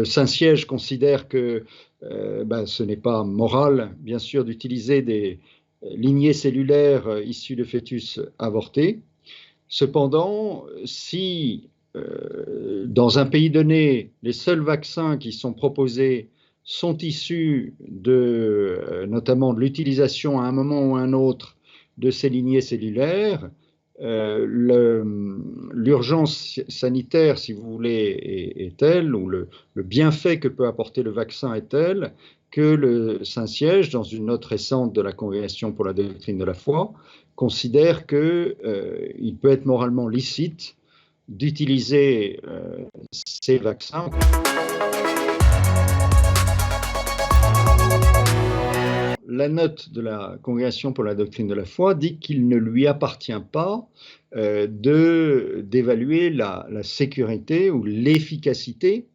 Le Saint-Siège considère que ce n'est pas moral, bien sûr, d'utiliser des lignées cellulaires issues de fœtus avortés. Cependant, si dans un pays donné, les seuls vaccins qui sont proposés sont issus notamment de l'utilisation à un moment ou à un autre de ces lignées cellulaires, l'urgence sanitaire, si vous voulez, est telle, ou le bienfait que peut apporter le vaccin est tel, que le Saint-Siège, dans une note récente de la Congrégation pour la doctrine de la foi, considère qu'il peut être moralement licite d'utiliser ces vaccins. La note de la Congrégation pour la doctrine de la foi dit qu'il ne lui appartient pas d'évaluer la sécurité ou l'efficacité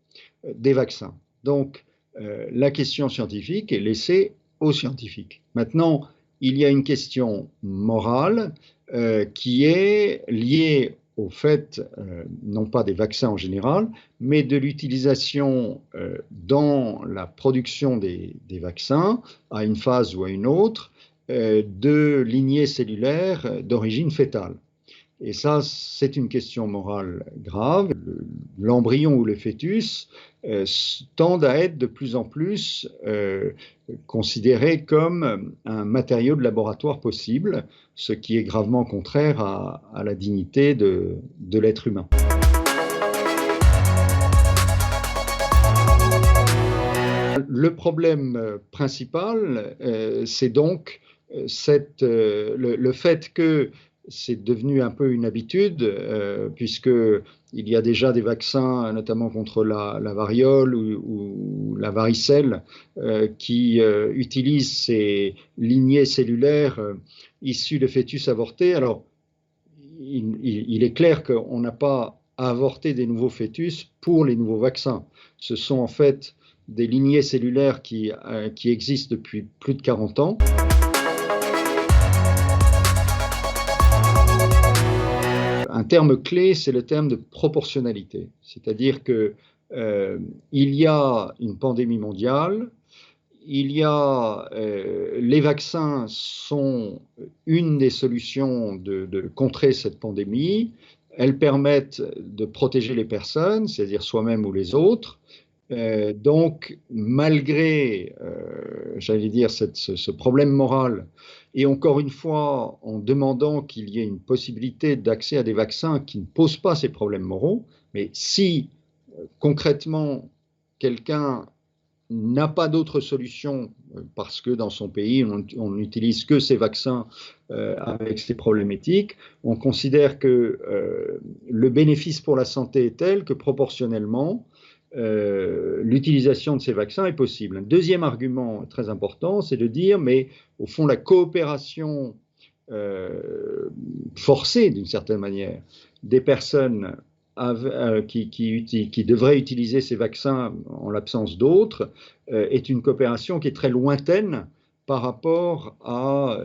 des vaccins. Donc, la question scientifique est laissée aux scientifiques. Maintenant, il y a une question morale qui est liée au fait, non pas des vaccins en général, mais de l'utilisation dans la production des vaccins, à une phase ou à une autre, de lignées cellulaires d'origine fœtale. Et ça, c'est une question morale grave. L'embryon ou le fœtus tendent à être de plus en plus considérés comme un matériau de laboratoire possible, ce qui est gravement contraire à la dignité de l'être humain. Le problème principal, c'est donc le fait que c'est devenu un peu une habitude, puisqu'il y a déjà des vaccins, notamment contre la variole ou la varicelle, qui utilisent ces lignées cellulaires issues de fœtus avortés. Alors, il est clair qu'on n'a pas à avorter des nouveaux fœtus pour les nouveaux vaccins. Ce sont en fait des lignées cellulaires qui existent depuis plus de 40 ans. Un terme clé, c'est le terme de proportionnalité. C'est-à-dire qu'il y a une pandémie mondiale, les vaccins sont une des solutions de contrer cette pandémie. Elles permettent de protéger les personnes, c'est-à-dire soi-même ou les autres. Donc, malgré, j'allais dire, ce problème moral, et encore une fois, en demandant qu'il y ait une possibilité d'accès à des vaccins qui ne posent pas ces problèmes moraux, mais si concrètement quelqu'un n'a pas d'autre solution parce que dans son pays on n'utilise que ces vaccins avec ces problèmes éthiques, on considère que le bénéfice pour la santé est tel que proportionnellement l'utilisation de ces vaccins est possible. Un deuxième argument très important, c'est de dire, mais au fond, la coopération forcée, d'une certaine manière, des personnes qui devraient utiliser ces vaccins en l'absence d'autres, est une coopération qui est très lointaine par rapport à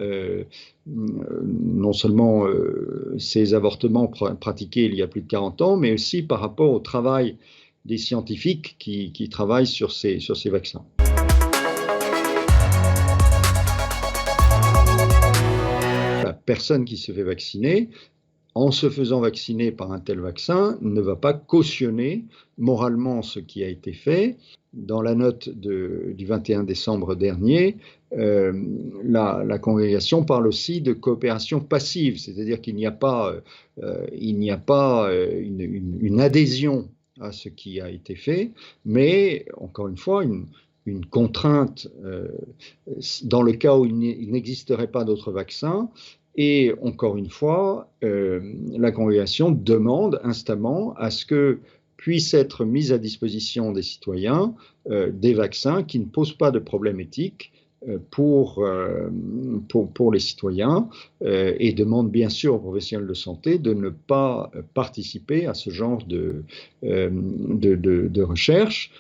non seulement ces avortements pratiqués il y a plus de 40 ans, mais aussi par rapport au travail des scientifiques qui travaillent sur ces vaccins. La personne qui se fait vacciner, en se faisant vacciner par un tel vaccin, ne va pas cautionner moralement ce qui a été fait. Dans la note du 21 décembre dernier, la congrégation parle aussi de coopération passive, c'est-à-dire qu'il n'y a pas, une adhésion à ce qui a été fait, mais encore une fois, une contrainte dans le cas où il n'existerait pas d'autres vaccins. Et encore une fois, la congrégation demande instamment à ce que puissent être mis à disposition des citoyens des vaccins qui ne posent pas de problème éthique pour les citoyens et demande bien sûr aux professionnels de santé de ne pas participer à ce genre de recherche.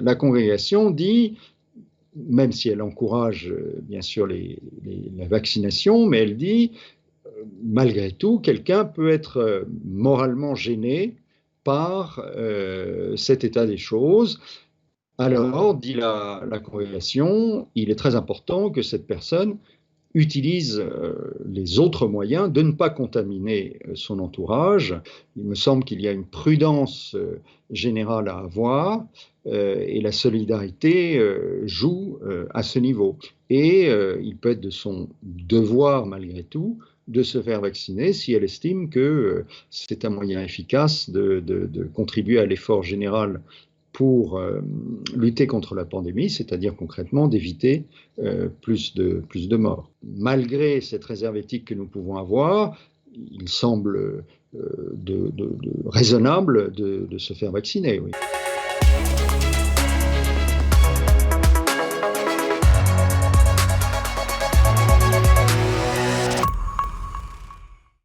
La congrégation dit, même si elle encourage bien sûr la vaccination, mais elle dit malgré tout, quelqu'un peut être moralement gêné par cet état des choses. Alors, dit la congrégation, il est très important que cette personne utilise les autres moyens de ne pas contaminer son entourage. Il me semble qu'il y a une prudence générale à avoir et la solidarité joue à ce niveau. Et il peut être de son devoir, malgré tout, de se faire vacciner si elle estime que c'est un moyen efficace de contribuer à l'effort général pour lutter contre la pandémie, c'est-à-dire concrètement d'éviter plus de morts. Malgré cette réserve éthique que nous pouvons avoir, il semble raisonnable de se faire vacciner. Oui.